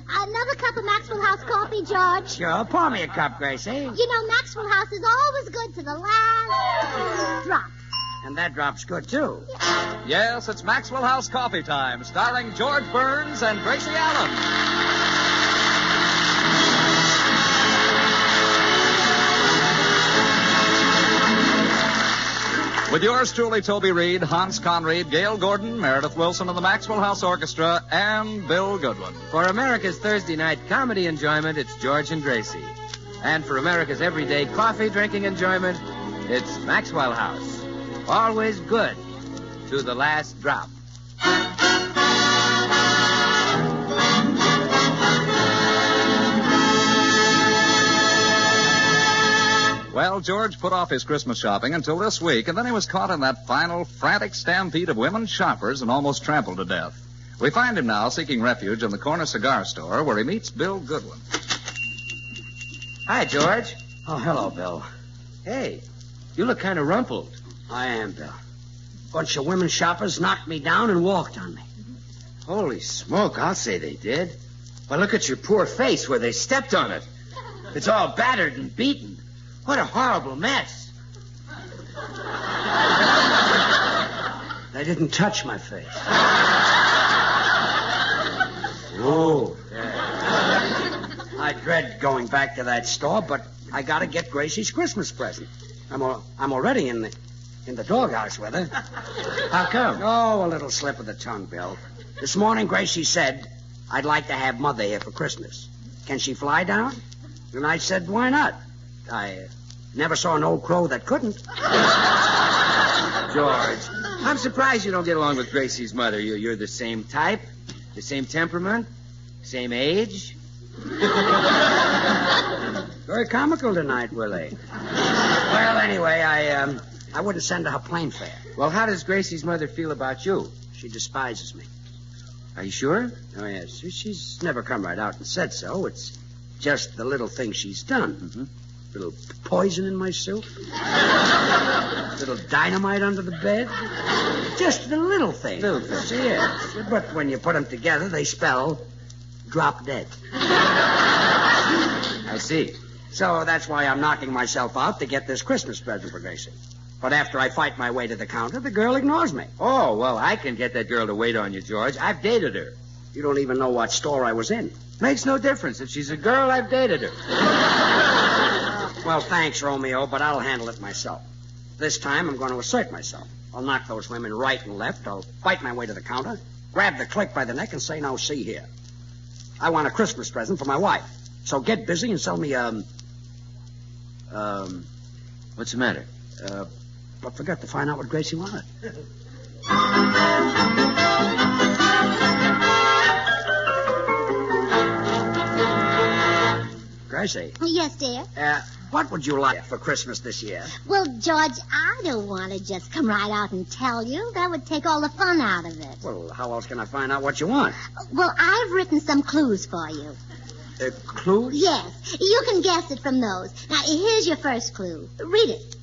Another cup of Maxwell House coffee, George? Sure, pour me a cup, Gracie. You know, Maxwell House is always good to the last drop. And that drop's good, too. Yes, it's Maxwell House Coffee Time, starring George Burns and Gracie Allen. With yours truly, Toby Reed, Hans Conried, Gail Gordon, Meredith Wilson of the Maxwell House Orchestra, and Bill Goodwin. For America's Thursday night comedy enjoyment, it's George and Gracie. And for America's everyday coffee drinking enjoyment, it's Maxwell House. Always good to the last drop. Well, George put off his Christmas shopping until this week, and then he was caught in that final frantic stampede of women shoppers and almost trampled to death. We find him now seeking refuge in the corner cigar store where he meets Bill Goodwin. Hi, George. Oh, hello, Bill. Hey, you look kind of rumpled. I am, Bill. Bunch of women shoppers knocked me down and walked on me. Holy smoke, I'll say they did. But look at your poor face where they stepped on it. It's all battered and beaten. What a horrible mess. They didn't touch my face. Oh. I dread going back to that store, but I gotta get Gracie's Christmas present. I'm already in the doghouse with her. How come? Oh, a little slip of the tongue, Bill. This morning, Gracie said, I'd like to have Mother here for Christmas. Can she fly down? And I said, why not? I never saw an old crow that couldn't. George, I'm surprised you don't get along with Gracie's mother. You're the same type, the same temperament, same age. Very comical tonight, Willie. Well, anyway, I wouldn't send her plane fare. Well, how does Gracie's mother feel about you? She despises me. Are you sure? Oh, yes. She's never come right out and said so. It's just the little things she's done. Mm-hmm. Little poison in my soup. Little dynamite under the bed. Just the little things. Little things. Yes. But when you put them together, they spell drop dead. I see. So that's why I'm knocking myself out to get this Christmas present for Gracie. But after I fight my way to the counter, the girl ignores me. Oh, well, I can get that girl to wait on you, George. I've dated her. You don't even know what store I was in. Makes no difference. If she's a girl, I've dated her. Well, thanks, Romeo, but I'll handle it myself. This time, I'm going to assert myself. I'll knock those women right and left. I'll fight my way to the counter, grab the clerk by the neck, and say, now, see here. I want a Christmas present for my wife. So get busy and sell me, What's the matter? I forgot to find out what Gracie wanted. Gracie. Yes, dear? What would you like for Christmas this year? Well, George, I don't want to just come right out and tell you. That would take all the fun out of it. Well, how else can I find out what you want? Well, I've written some clues for you. Clues? Yes. You can guess it from those. Now, here's your first clue. Read it.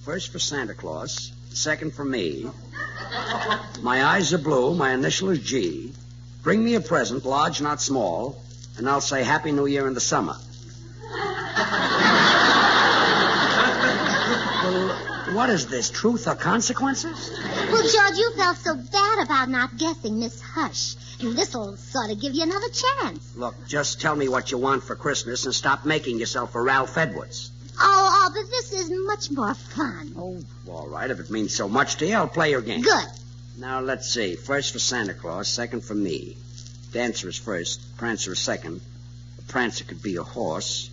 First for Santa Claus. Second for me. My eyes are blue. My initial is G. Bring me a present, large, not small, and I'll say Happy New Year in the summer. Well, what is this, truth or consequences? Well, George, you felt so bad about not guessing Miss Hush. And this'll sort of give you another chance. Look, just tell me what you want for Christmas and stop making yourself a Ralph Edwards. Oh, but this is much more fun. Oh, all right. If it means so much to you, I'll play your game. Good. Now, let's see. First for Santa Claus, second for me. Dancer is first, Prancer is second. The Prancer could be a horse.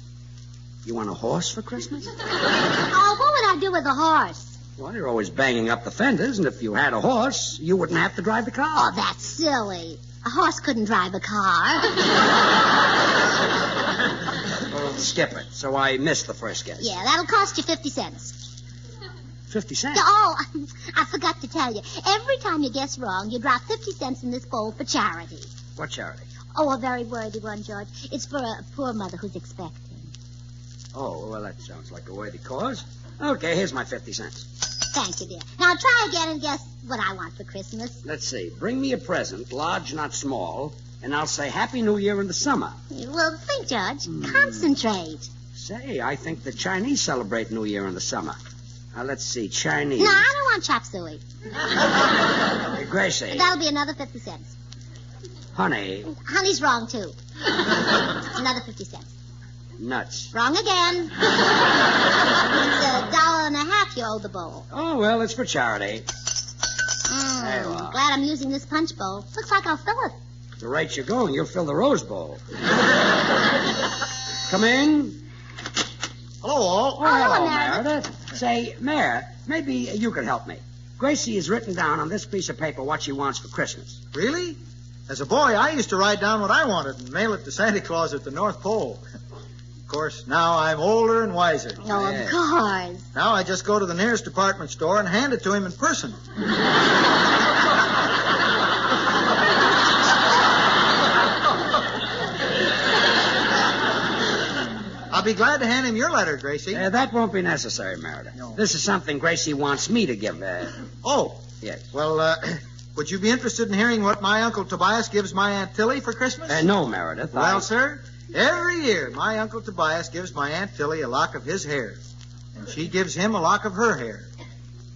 You want a horse for Christmas? Oh, what would I do with a horse? Well, you're always banging up the fenders, and if you had a horse, you wouldn't have to drive the car. Oh, that's silly. A horse couldn't drive a car. Well, skip it. So I missed the first guess. Yeah, that'll cost you 50 cents. 50 cents? Oh, I forgot to tell you. Every time you guess wrong, you drop 50 cents in this bowl for charity. What charity? Oh, a very worthy one, George. It's for a poor mother who's expecting. Oh, well, that sounds like a worthy cause. Okay, here's my 50 cents. Thank you, dear. Now try again and guess what I want for Christmas. Let's see. Bring me a present, large, not small, And I'll say Happy New Year in the summer. Well, think, George. Concentrate. Say, I think the Chinese celebrate New Year in the summer. Now, let's see, Chinese. No, I don't want chop suey. Hey, Gracie. That'll be another 50 cents. Honey. Honey's wrong, too. It's another 50 cents. Nuts. Wrong again. It's $1.50 you owe the bowl. Oh, well, it's for charity. There you are. Glad I'm using this punch bowl. Looks like I'll fill it. The rate you're going, you'll fill the Rose Bowl. Come in. Hello, all. Oh, hello, Meredith. Meredith. Say, Mayor, maybe you could help me. Gracie has written down on this piece of paper what she wants for Christmas. Really? As a boy, I used to write down what I wanted and mail it to Santa Claus at the North Pole. Of course, now I'm older and wiser. Oh, of course. Now I just go to the nearest department store and hand it to him in person. I'll be glad to hand him your letter, Gracie. That won't be necessary, Meredith. No. This is something Gracie wants me to give. Oh. Yes. Well, would you be interested in hearing what my Uncle Tobias gives my Aunt Tilly for Christmas? No, Meredith. Well, sir, every year my Uncle Tobias gives my Aunt Tilly a lock of his hair, and she gives him a lock of her hair.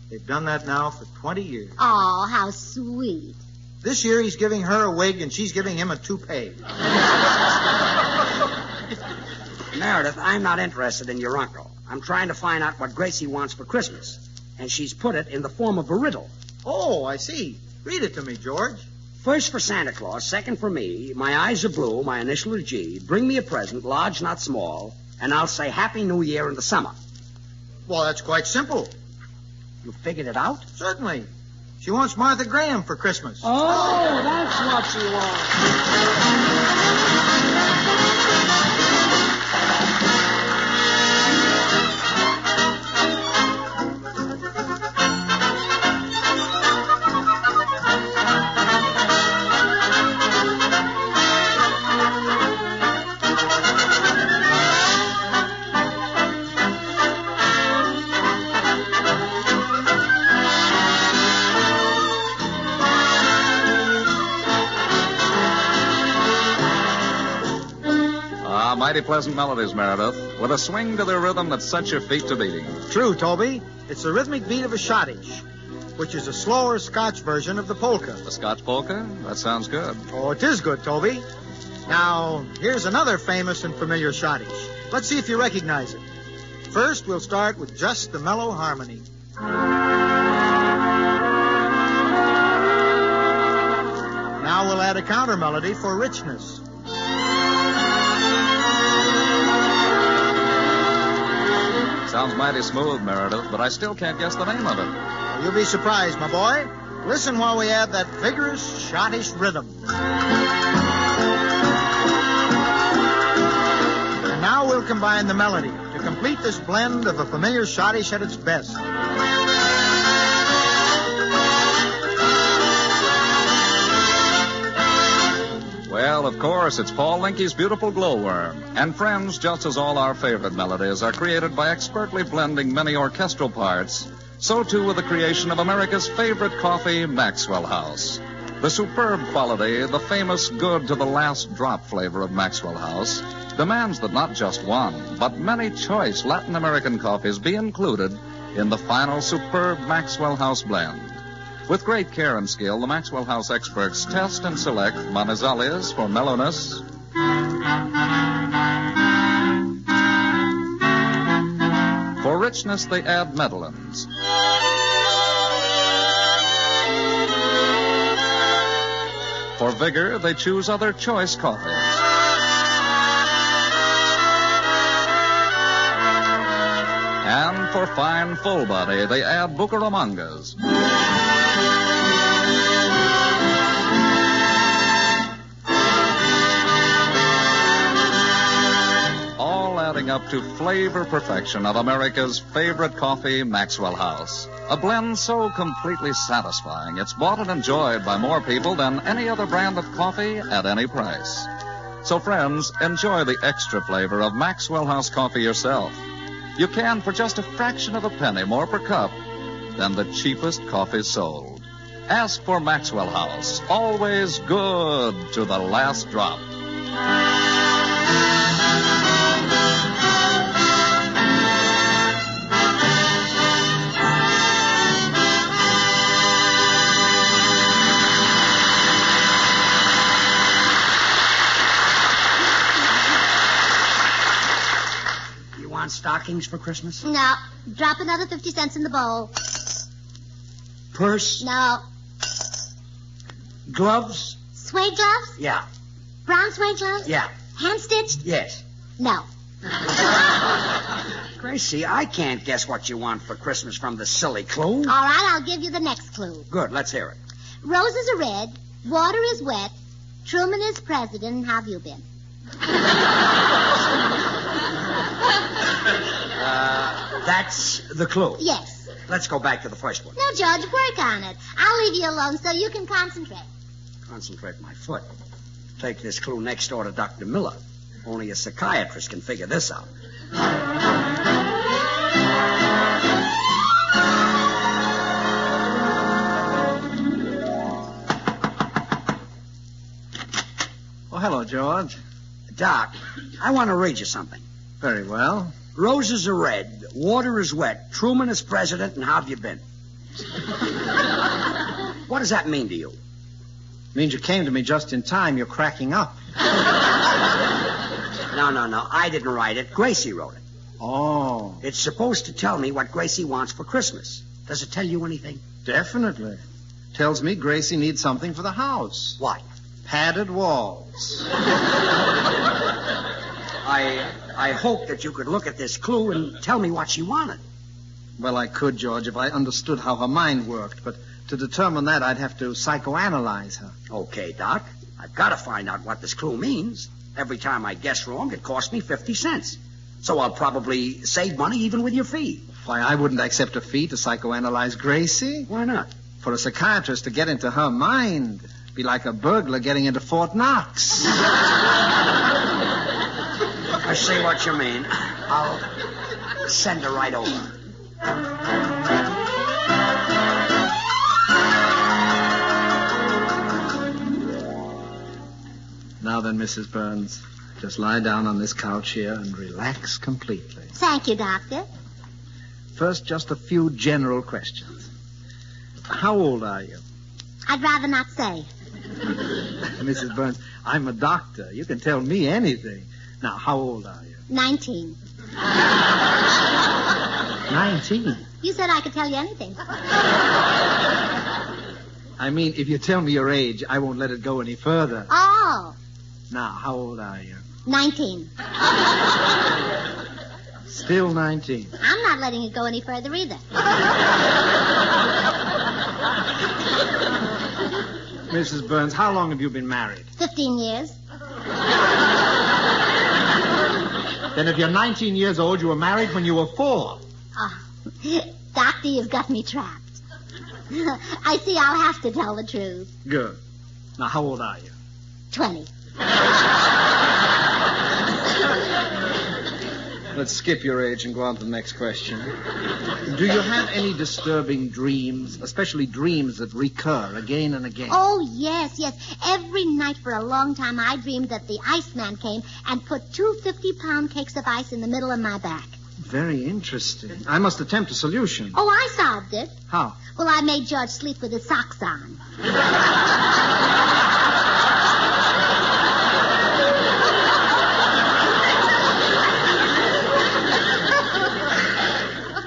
They've done that now for 20 years. Oh, how sweet. This year he's giving her a wig, and she's giving him a toupee. Meredith, I'm not interested in your uncle. I'm trying to find out what Gracie wants for Christmas. And she's put it in the form of a riddle. Oh, I see. Read it to me, George. First for Santa Claus, second for me. My eyes are blue, my initial is G. Bring me a present, large, not small, and I'll say Happy New Year in the summer. Well, that's quite simple. You figured it out? Certainly. She wants Martha Graham for Christmas. Oh, that's what she wants. Mighty pleasant melodies, Meredith, with a swing to their rhythm that sets your feet to beating. True, Toby. It's the rhythmic beat of a schottische, which is a slower Scotch version of the polka. The Scotch polka? That sounds good. Oh, it is good, Toby. Now, here's another famous and familiar schottische. Let's see if you recognize it. First, we'll start with just the mellow harmony. Now we'll add a counter melody for richness. Sounds mighty smooth, Meredith, but I still can't guess the name of it. You'll be surprised, my boy. Listen while we add that vigorous schottish rhythm. And now we'll combine the melody to complete this blend of a familiar schottish at its best. Well, of course, it's Paul Linke's Beautiful Glowworm. And friends, just as all our favorite melodies are created by expertly blending many orchestral parts, so too with the creation of America's favorite coffee, Maxwell House. The superb quality, the famous good to the last drop flavor of Maxwell House, demands that not just one, but many choice Latin American coffees be included in the final superb Maxwell House blend. With great care and skill, the Maxwell House experts test and select Manizales for mellowness, for richness, they add Medellins. For vigor, they choose other choice coffees. And for fine, full body, they add Bucaramangas. All adding up to flavor perfection of America's favorite coffee, Maxwell House. A blend so completely satisfying, it's bought and enjoyed by more people than any other brand of coffee at any price. So, friends, enjoy the extra flavor of Maxwell House coffee yourself. You can for just a fraction of a penny more per cup than the cheapest coffee sold. Ask for Maxwell House. Always good to the last drop. You want stockings for Christmas? No. Drop another 50 cents in the bowl. Purse? No. Gloves? Suede gloves? Yeah. Brown suede gloves? Yeah. Hand-stitched? Yes. No. Gracie, I can't guess what you want for Christmas from the silly clue. All right, I'll give you the next clue. Good, let's hear it. Roses are red, water is wet, Truman is president, and how have you been? That's the clue. Yes. Let's go back to the first one. No, George, work on it. I'll leave you alone so you can concentrate. Concentrate my foot. Take this clue next door to Dr. Miller. Only a psychiatrist can figure this out. Oh, hello, George. Doc, I want to read you something. Very well. Roses are red, water is wet, Truman is president, and how have you been? What does that mean to you? Means you came to me just in time. You're cracking up. No. I didn't write it. Gracie wrote it. Oh, It's supposed to tell me what Gracie wants for Christmas. Does it tell you anything? definitely. Tells me Gracie needs something for the house. What? Padded walls. I hope that you could look at this clue and tell me what she wanted. Well, I could, George, if I understood how her mind worked. But to determine that, I'd have to psychoanalyze her. Okay, Doc. I've got to find out what this clue means. Every time I guess wrong, it costs me 50 cents. So I'll probably save money even with your fee. Why, I wouldn't accept a fee to psychoanalyze Gracie. Why not? For a psychiatrist to get into her mind, be like a burglar getting into Fort Knox. I see what you mean. I'll send her right over. Now then, Mrs. Burns, just lie down on this couch here and relax completely. Thank you, Doctor. First, just a few general questions. How old are you? I'd rather not say. Mrs. Burns, I'm a doctor. You can tell me anything. Now, how old are you? 19. 19. You said I could tell you anything. I mean, if you tell me your age, I won't let it go any further. Oh, Now, how old are you? 19. Still 19. I'm not letting it go any further either. Mrs. Burns, how long have you been married? 15 years. Then if you're 19 years old, you were married when you were 4. Oh, Doctor, you've got me trapped. I see I'll have to tell the truth. Good. Now, how old are you? 20. Let's skip your age and go on to the next question. Do you have any disturbing dreams, especially dreams that recur again and again? Oh, yes. Every night for a long time, I dreamed that the Iceman came and put 2 50-pound cakes of ice in the middle of my back. Very interesting. I must attempt a solution. Oh, I solved it. How? Well, I made George sleep with his socks on.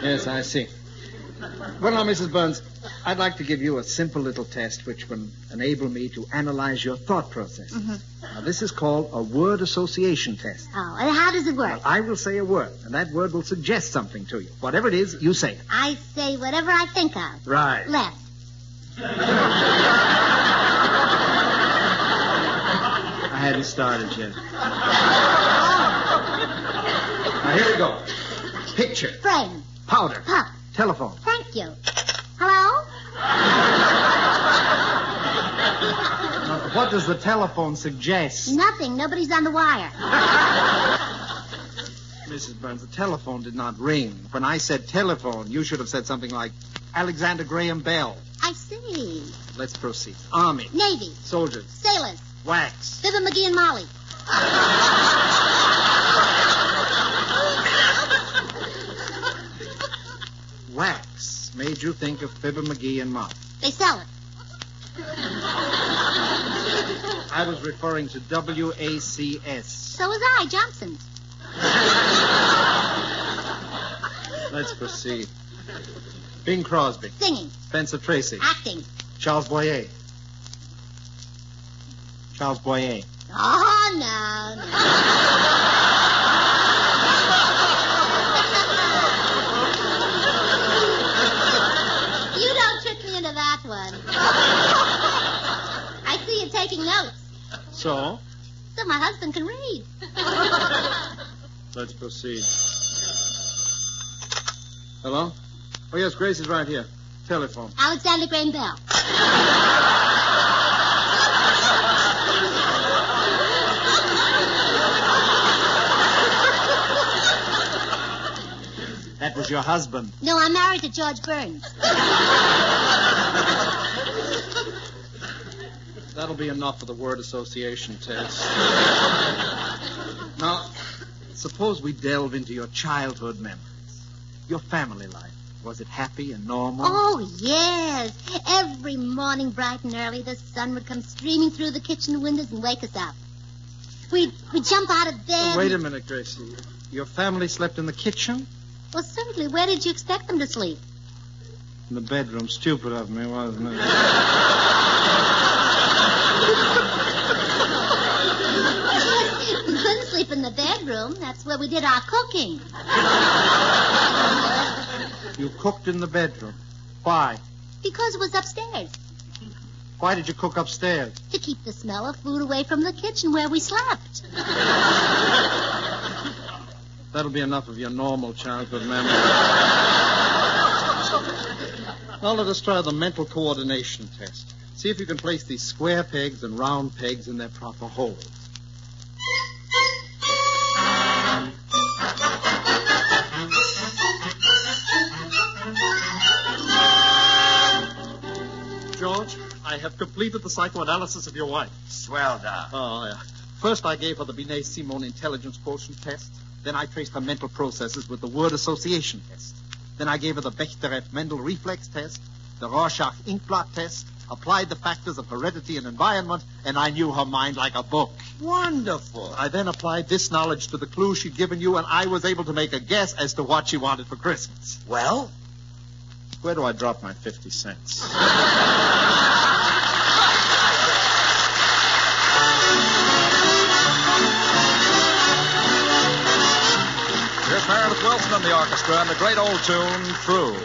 Yes, I see. Well, now, Mrs. Burns, I'd like to give you a simple little test which will enable me to analyze your thought process. Mm-hmm. Now, this is called a word association test. Oh, and how does it work? Well, I will say a word, and that word will suggest something to you. Whatever it is, you say it. I say whatever I think of. Right. Left. I hadn't started yet. Now, here we go. Picture. Frame. Powder. Pup. Telephone. Thank you. Hello? Now, what does the telephone suggest? Nothing. Nobody's on the wire. Mrs. Burns, the telephone did not ring. When I said telephone, you should have said something like Alexander Graham Bell. I see. Let's proceed. Army. Navy. Soldiers. Sailors. Wax. Fibber McGee and Molly. Wax made you think of Fibber McGee and Molly. They sell it. I was referring to WACS. So was I, Johnson's. Let's proceed. Bing Crosby. Singing. Spencer Tracy. Acting. Charles Boyer. Charles Boyer. Oh, no. You don't trick me into that one. I see you taking notes. So my husband can read. let's proceed. Hello? Oh, yes, Grace is right here. Telephone. Alexander Graham Bell. That was your husband. No, I'm married to George Burns. That'll be enough for the word association test. Now, suppose we delve into your childhood memories. Your family life. Was it happy and normal? Oh, yes. Every morning, bright and early, the sun would come streaming through the kitchen windows and wake us up. We'd jump out of bed. Wait a minute, Gracie. Your family slept in the kitchen? Well, certainly. Where did you expect them to sleep? In the bedroom. Stupid of me, wasn't it? We couldn't sleep in the bedroom. That's where we did our cooking. You cooked in the bedroom. Why? Because it was upstairs. Why did you cook upstairs? To keep the smell of food away from the kitchen where we slept. That'll be enough of your normal childhood memory. Now let us try the mental coordination test. See if you can place these square pegs and round pegs in their proper holes. George, I have completed the psychoanalysis of your wife. Swell, Doc. Oh, yeah. First, I gave her the Binet-Simon intelligence quotient test. Then I traced her mental processes with the word association test. Then I gave her the Bechterew-Mendel reflex test, the Rorschach inkblot test, applied the factors of heredity and environment, and I knew her mind like a book. Wonderful. I then applied this knowledge to the clue she'd given you, and I was able to make a guess as to what she wanted for Christmas. Well? Where do I drop my 50 cents? Here's Meredith Wilson and the orchestra and the great old tune, True.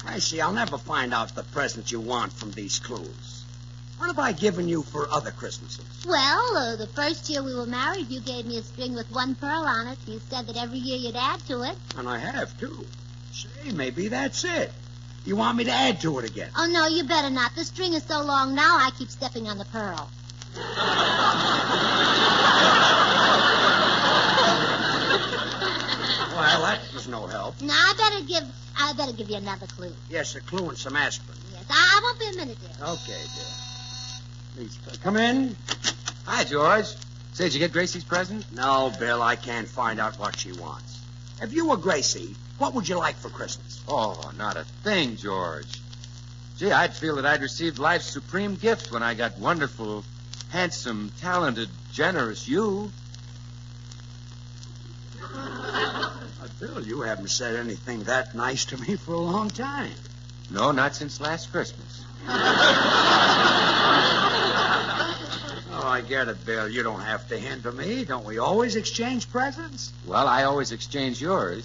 Gracie, I'll never find out the present you want from these clues. What have I given you for other Christmases? Well, the first year we were married, you gave me a string with one pearl on it. You said that every year you'd add to it. And I have, too. Say, maybe that's it. You want me to add to it again? Oh, no, you better not. The string is so long now, I keep stepping on the pearl. Well, that was no help. Now, I better give you another clue. Yes, a clue and some aspirin. Yes, I won't be a minute, dear. Okay, dear. Please, come in. Hi, George. Say, did you get Gracie's present? No, Bill, I can't find out what she wants. If you were Gracie, what would you like for Christmas? Oh, not a thing, George. Gee, I'd feel that I'd received life's supreme gift when I got wonderful, handsome, talented, generous you. Bill, you haven't said anything that nice to me for a long time. No, not since last Christmas. Oh, I get it, Bill. You don't have to hinder me. Don't we always exchange presents? Well, I always exchange yours.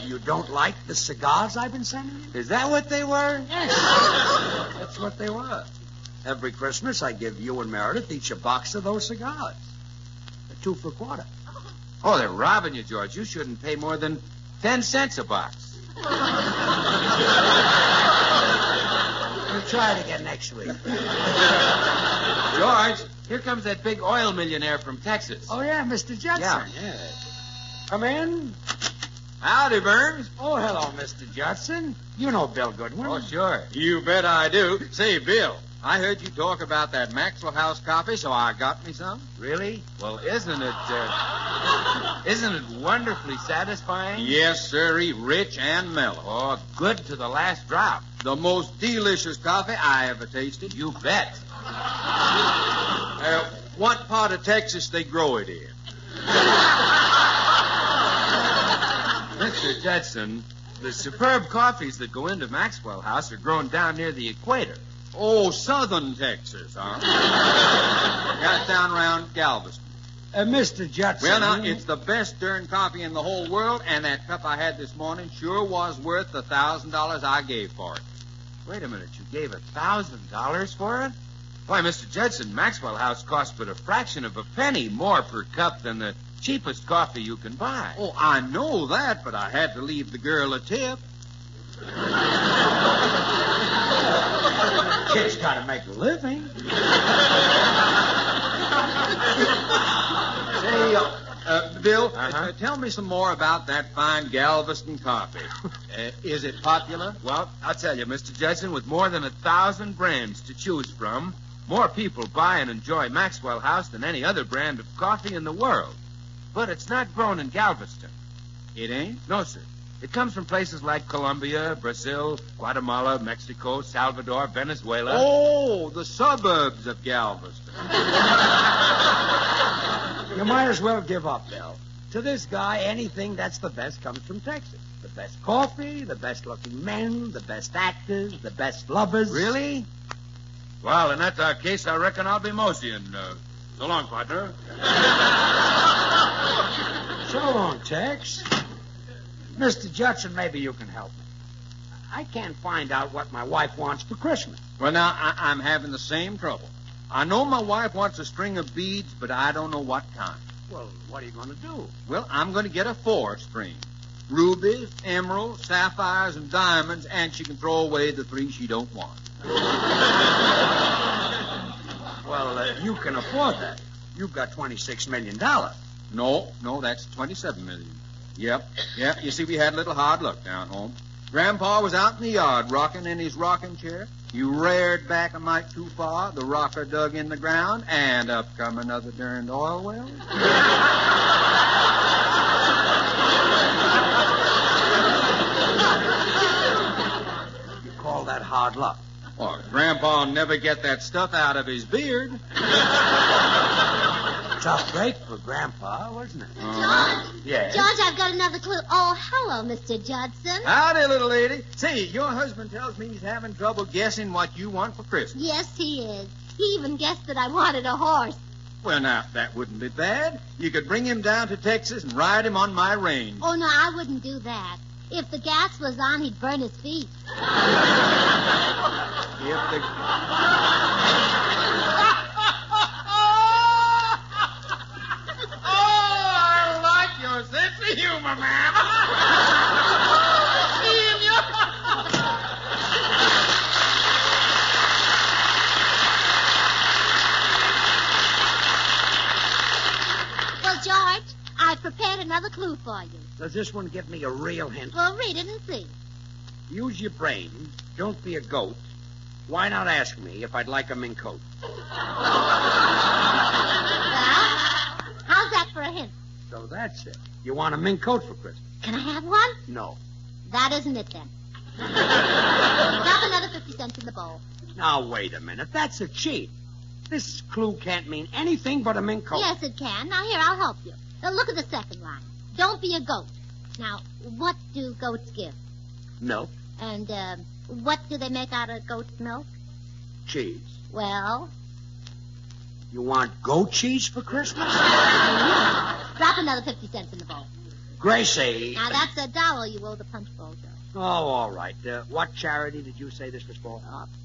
You don't like the cigars I've been sending you? Is that what they were? Yes. That's what they were. Every Christmas, I give you and Meredith each a box of those cigars. They're 2 for $1. Oh, they're robbing you, George. You shouldn't pay more than 10 cents a box. We'll try it again next week. George, here comes that big oil millionaire from Texas. Oh, yeah, Mr. Judson. Yeah. Come in. Howdy, Burns. Oh, hello, Mr. Judson. You know Bill Goodwin. Oh, sure. You bet I do. Say, Bill, I heard you talk about that Maxwell House coffee, so I got me some. Really? Well, isn't it wonderfully satisfying? Yes, sirree, rich and mellow. Oh, good to the last drop. The most delicious coffee I ever tasted. You bet. What part of Texas they grow it in? Mr. Judson, the superb coffees that go into Maxwell House are grown down near the equator. Oh, southern Texas, huh? Got down around Galveston. Mr. Judson. Well, now, it's the best darn coffee in the whole world, and that cup I had this morning sure was worth the $1,000 I gave for it. Wait a minute, you gave $1,000 for it? Why, Mr. Judson, Maxwell House costs but a fraction of a penny more per cup than the cheapest coffee you can buy. Oh, I know that, but I had to leave the girl a tip. Kid's got to make a living. Say, Bill, tell me some more about that fine Galveston coffee. Is it popular? Well, I'll tell you, Mr. Judson, with more than 1,000 brands to choose from, more people buy and enjoy Maxwell House than any other brand of coffee in the world. But it's not grown in Galveston. It ain't? No, sir. It comes from places like Colombia, Brazil, Guatemala, Mexico, Salvador, Venezuela. Oh, the suburbs of Galveston. You might as well give up, Bill. To this guy, anything that's the best comes from Texas. The best coffee, the best-looking men, the best actors, the best lovers. Really? Well, in that case, I reckon I'll be moseying. So long, partner. So long, Tex. Mr. Judson, maybe you can help me. I can't find out what my wife wants for Christmas. Well, now, I'm having the same trouble. I know my wife wants a string of beads, but I don't know what kind. Well, what are you going to do? Well, I'm going to get a 4-string. Rubies, emeralds, sapphires, and diamonds, and she can throw away the 3 she don't want. Well, you can afford that. You've got $26 million. No, that's $27 million. Yep. You see, we had a little hard luck down home. Grandpa was out in the yard rocking in his rocking chair. He reared back a mite too far. The rocker dug in the ground, and up come another darned oil well. You call that hard luck? Well, Grandpa'll never get that stuff out of his beard. Tough break for Grandpa, wasn't it? George? Yes? George, I've got another clue. Oh, hello, Mr. Judson. Howdy, little lady. Say, your husband tells me he's having trouble guessing what you want for Christmas. Yes, he is. He even guessed that I wanted a horse. Well, now, that wouldn't be bad. You could bring him down to Texas and ride him on my range. Oh, no, I wouldn't do that. If the gas was on, he'd burn his feet. I like your sense of humor, ma'am. Well, George, I've prepared another clue for you. Does this one give me a real hint? Well, read it and see. Use your brain. Don't be a goat. Why not ask me if I'd like a mink coat? Well, how's that for a hint? So that's it. You want a mink coat for Christmas? Can I have one? No. That isn't it, then. Drop another 50 cents in the bowl. Now, wait a minute. That's a cheat. This clue can't mean anything but a mink coat. Yes, it can. Now, here, I'll help you. Now, look at the second line. Don't be a goat. Now, what do goats give? Milk. And, what do they make out of goat's milk? Cheese. Well? You want goat cheese for Christmas? Drop another 50 cents in the bowl. Gracie. Now, that's $1 you owe the punch bowl, Joe. Oh, all right. What charity did you say this was for?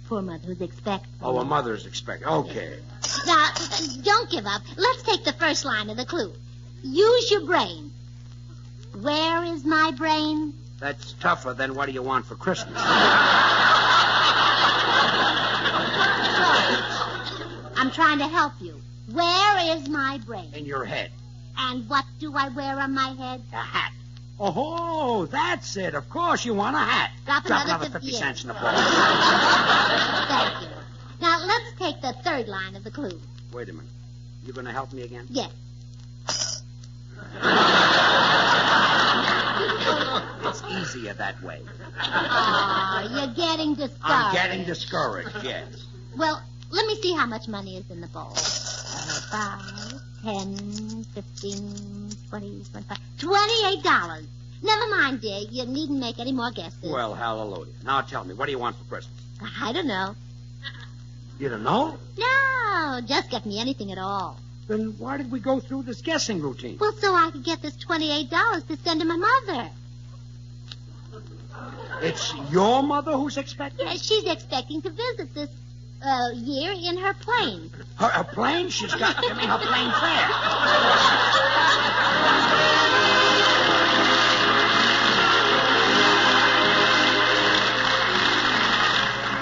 Poor mother who's expecting. Oh, a mother's expecting. Okay. Now, don't give up. Let's take the first line of the clue. Use your brain. Where is my brain? That's tougher than what do you want for Christmas? I'm trying to help you. Where is my brain? In your head. And what do I wear on my head? A hat. Oh, that's it. Of course you want a hat. Drop another 50 50 cents in the bowl. Thank you. Now, let's take the third line of the clue. Wait a minute. You going to help me again? Yes. It's easier that way. Oh, you're getting discouraged. I'm getting discouraged, yes. Well, let me see how much money is in the bowl. 5, 10, 15, 20, 25, $28. Never mind, dear. You needn't make any more guesses. Well, hallelujah. Now tell me, what do you want for Christmas? I don't know. You don't know? No, just get me anything at all. Then why did we go through this guessing routine? Well, so I could get this $28 to send to my mother. It's your mother who's expecting? Yeah, she's expecting to visit this year in her plane. Her plane? She's got to give me her plane fare.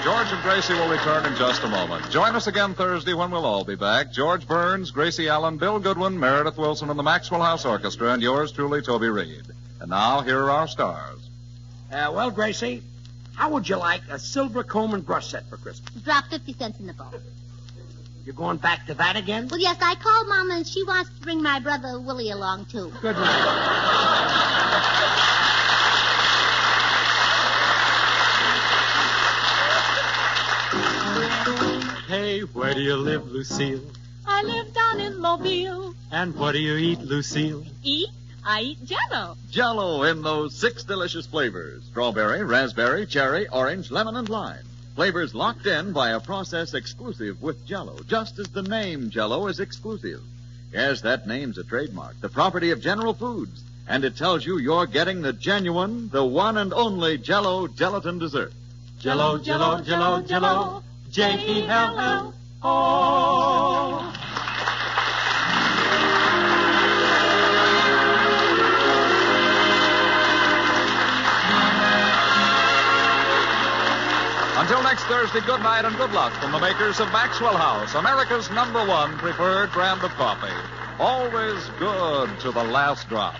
George and Gracie will return in just a moment. Join us again Thursday when we'll all be back. George Burns, Gracie Allen, Bill Goodwin, Meredith Wilson, and the Maxwell House Orchestra, and yours truly, Toby Reed. And now, here are our stars. Well, Gracie, how would you like a silver comb and brush set for Christmas? Drop 50 cents in the bowl. You're going back to that again? Well, yes, I called Mama, and she wants to bring my brother Willie along, too. Good night. Hey, where do you live, Lucille? I live down in Mobile. And what do you eat, Lucille? Eat? I eat Jell-O. Jell-O in those 6 delicious flavors. Strawberry, raspberry, cherry, orange, lemon, and lime. Flavors locked in by a process exclusive with Jell-O, just as the name Jell-O is exclusive. Yes, that name's a trademark, the property of General Foods. And it tells you you're getting the genuine, the one and only Jell-O gelatin dessert. Jell-O, Jell-O, Jell-O, Jell-O, J-E-L-L-O. Until next Thursday, good night and good luck from the makers of Maxwell House, America's #1 preferred brand of coffee. Always good to the last drop.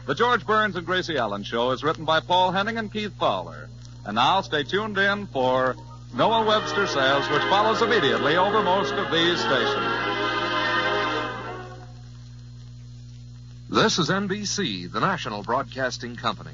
The George Burns and Gracie Allen Show is written by Paul Henning and Keith Fowler. And now stay tuned in for Noah Webster Says, which follows immediately over most of these stations. This is NBC, the national broadcasting company.